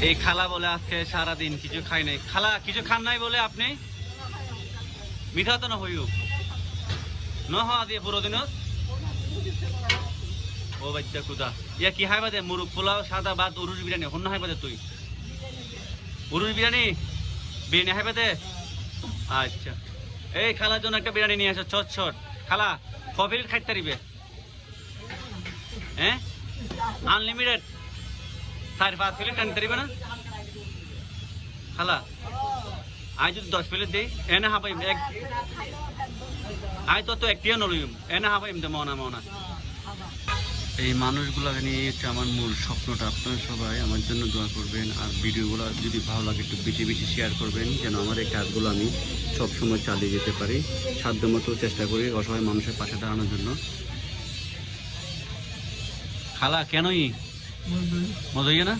এই খালা বলে আজকে সারাদিন কিছু খাই নাই। খালা কিছু খান নাই বলে আপনি মিঠা তো না হইও ন হওয়া দিয়ে পুরো দিন ও বাচ্চা কুদা ইয়া কি হাই বাদে মুরুগ পোলাও সাদা ভাত উরুস বিরিয়ানি হন্য হাই বাদে তুই উরুস বিরিয়ানি বিরিয়ানি হাই বাদে আচ্ছা এই খালার জন্য একটা বিরিয়ানি নিয়ে আসো ছট ছট খালা কফিল খাইতে দিবে হ্যাঁ আনলিমিটেড 4-5 প্লেট টানতে দিবে না খালা আজ যদি 10 প্লেট দিই এনে হাবাইম এক আজ তো একটিও নলইম এনে হাবাইম দে মনা মনা এই মানুষগুলোকে নিয়ে হচ্ছে আমার মূল স্বপ্নটা। আপনারা সবাই আমার জন্য দোয়া করবেন আর ভিডিওগুলো যদি ভালো লাগে একটু বেশি বেশি শেয়ার করবেন যেন আমার এই কাজগুলো আমি সবসময় চালিয়ে যেতে পারি। সাধ্যমতো চেষ্টা করি অসহায় মানুষের পাশে দাঁড়ানোর জন্য। খালা কেনই মজা না